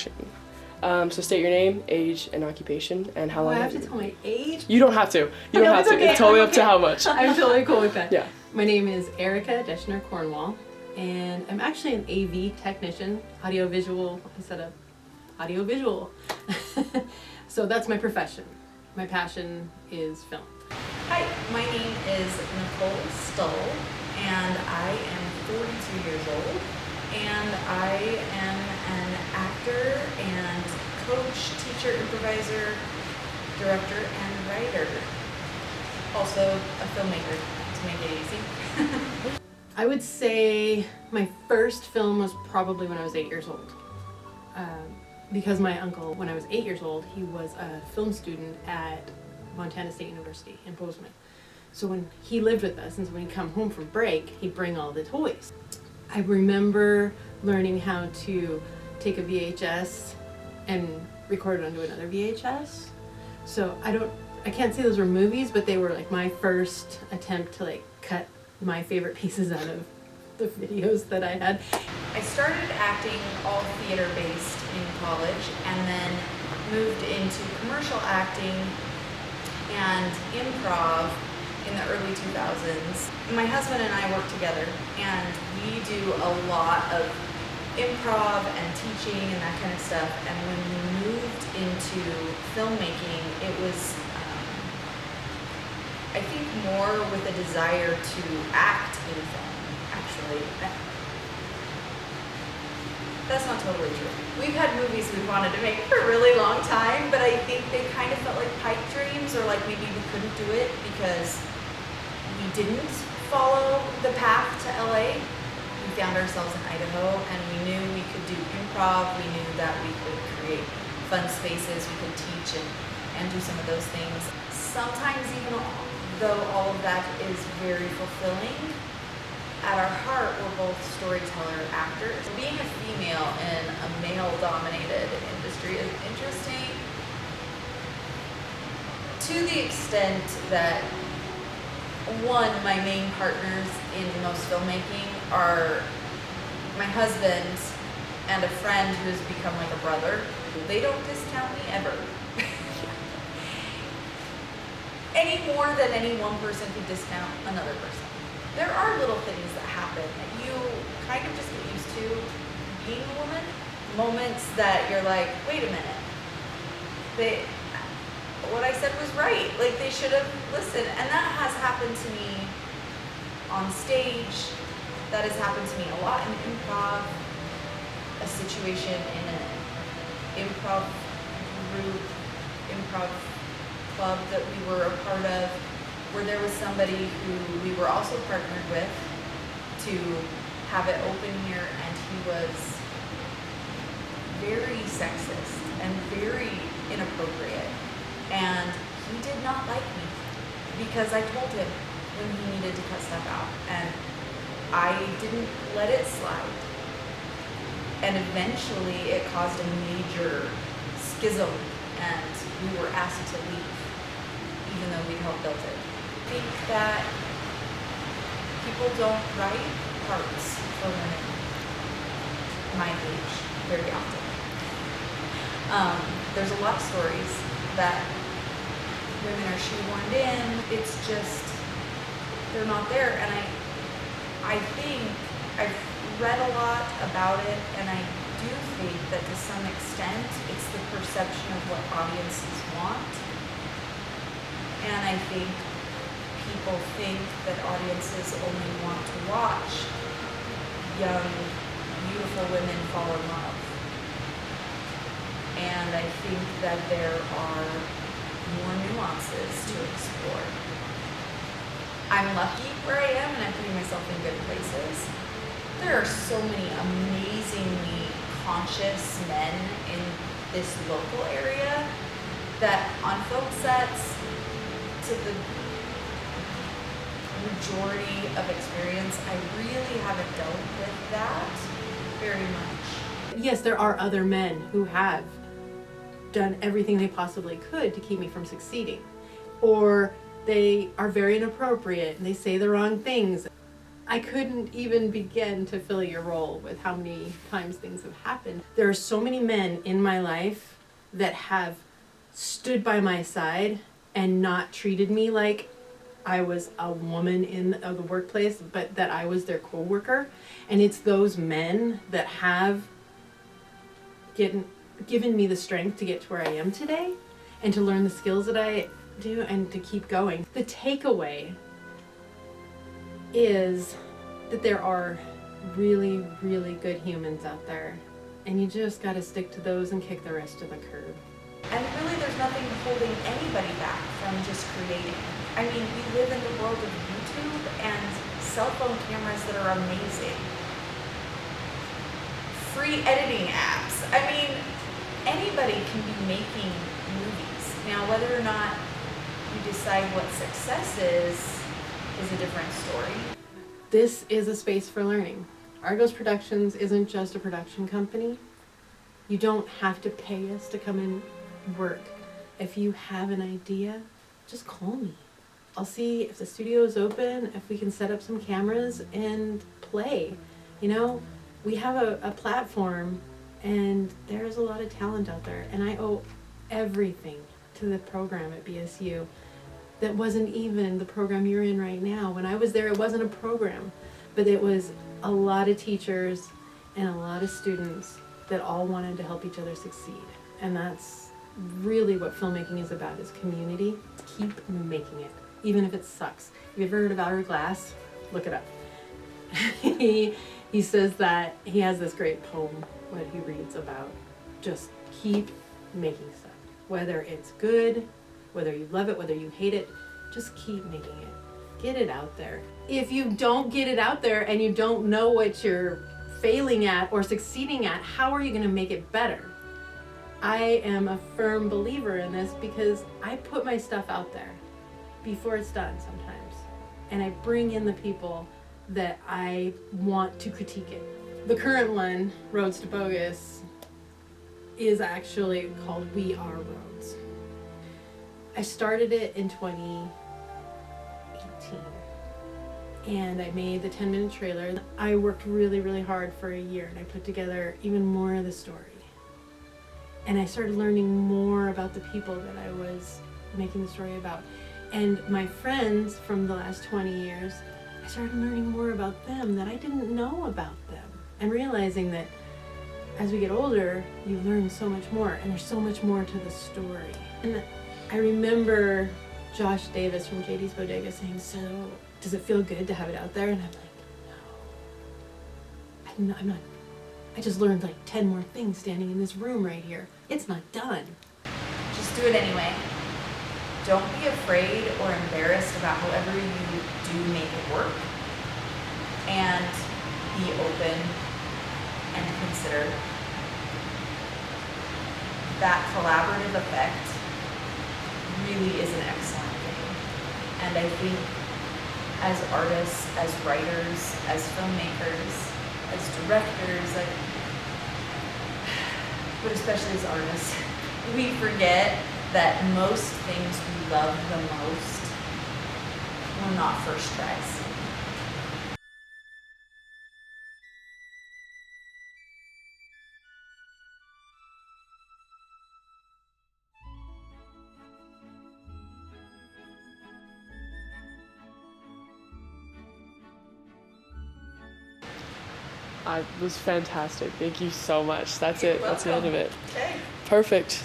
introduction. So state your name, age, and occupation, and how long I have have to tell my age? You don't have to. You don't have to. Okay. It's totally up to how much. I'm totally cool with that. Yeah. My name is Erica Deschner Cornwall, and I'm actually an AV technician, audiovisual instead of audiovisual. So that's my profession. My passion is film. Hi, my name is Nichole Stull, and I am 42 years old, and I am an actor and coach, teacher, improviser, director, and writer. Also a filmmaker, to make it easy. I would say my first film was probably when I was 8 years old. Because my uncle, when I was 8 years old, he was a film student at Montana State University in Bozeman. So when he lived with us, and so when he'd come home from break, he'd bring all the toys. I remember learning how to take a VHS and record it onto another VHS. So I can't say those were movies, but they were like my first attempt to like cut my favorite pieces out of the videos that I had. I started acting all theater-based in college, and then moved into commercial acting and improv in the early 2000s. My husband and I work together, and we do a lot of improv and teaching and that kind of stuff. And when we moved into filmmaking, it was, I think, more with a desire to act in film, actually. That's not totally true. We've had movies we wanted to make for a really long time, but I think they kind of felt like pipe dreams, or like maybe we couldn't do it because we didn't follow the path to LA. We found ourselves in Idaho, and we knew we could do improv. We knew that we could create fun spaces, we could teach and do some of those things. Sometimes, even though all of that is very fulfilling, at our heart, we're both storyteller actors. Being a female in a male-dominated industry is interesting to the extent that, one, my main partners in most filmmaking are my husband and a friend who's become like a brother. They don't discount me ever. Any more than any one person could discount another person. There are little things that happen that you kind of just get used to being a woman. Moments that you're like, wait a minute, what I said was right. Like, they should have listened. And that has happened to me on stage. That has happened to me a lot in improv. A situation in an improv group, improv club that we were a part of, where there was somebody who we were also partnered with to have it open here, and he was very sexist and very inappropriate. And he did not like me because I told him when he needed to cut stuff out, and I didn't let it slide. And eventually it caused a major schism, and we were asked to leave, even though we'd helped build it. I think that people don't write parts for women my age very often. There's a lot of stories that women are shoehorned in. It's just, they're not there. And I think I've read a lot about it, and I do think that to some extent it's the perception of what audiences want. And I think people think that audiences only want to watch young, beautiful women fall in love. And I think that there are more nuances to explore. I'm lucky where I am, and I'm putting myself in good places. There are so many amazingly conscious men in this local area that on film sets, to the majority of experience, I really haven't dealt with that very much. Yes, there are other men who have done everything they possibly could to keep me from succeeding. Or they are very inappropriate and they say the wrong things. I couldn't even begin to fill your role with how many times things have happened. There are so many men in my life that have stood by my side and not treated me like I was a woman in the workplace, but that I was their co-worker. And it's those men that have given me the strength to get to where I am today and to learn the skills that I do and to keep going. The takeaway is that there are really, really good humans out there, and you just got to stick to those and kick the rest to the curb. And really, there's nothing holding anybody back from just creating. I mean, we live in the world of YouTube and cell phone cameras that are amazing. Free editing apps. I mean, anybody can be making movies. Now, whether or not you decide what success is a different story. This is a space for learning. Argos Productions isn't just a production company. You don't have to pay us to come and work. If you have an idea, just call me. I'll see if the studio is open, if we can set up some cameras and play. You know, we have a platform, and there's a lot of talent out there, and I owe everything to the program at BSU. That wasn't even the program you're in right now. When I was there, it wasn't a program, but it was a lot of teachers and a lot of students that all wanted to help each other succeed. And that's really what filmmaking is about, is community. Keep making it, even if it sucks. Have you ever heard of Hourglass? Look it up. He says that he has this great poem that he reads about just keep making stuff. Whether it's good, whether you love it, whether you hate it, just keep making it. Get it out there. If you don't get it out there and you don't know what you're failing at or succeeding at, how are you going to make it better? I am a firm believer in this because I put my stuff out there before it's done sometimes. And I bring in the people that I want to critique it. The current one, Roads to Bogus, is actually called We Are Roads. I started it in 2018 and I made the 10-minute trailer. I worked really, really hard for a year and I put together even more of the story. And I started learning more about the people that I was making the story about. And my friends from the last 20 years, I started learning more about them that I didn't know about them. And realizing that as we get older, you learn so much more and there's so much more to the story. And I remember Josh Davis from JD's Bodega saying, so does it feel good to have it out there? And I'm like, no, I'm not. I just learned like 10 more things standing in this room right here. It's not done. Just do it anyway. Don't be afraid or embarrassed about however you do make it work. And be open and consider that collaborative effect really is an excellent thing. And I think as artists, as writers, as filmmakers, as directors, but especially as artists, we forget that most things we love the most were not first tries. It was fantastic. Thank you so much. That's it. That's the end of it. Okay. Perfect.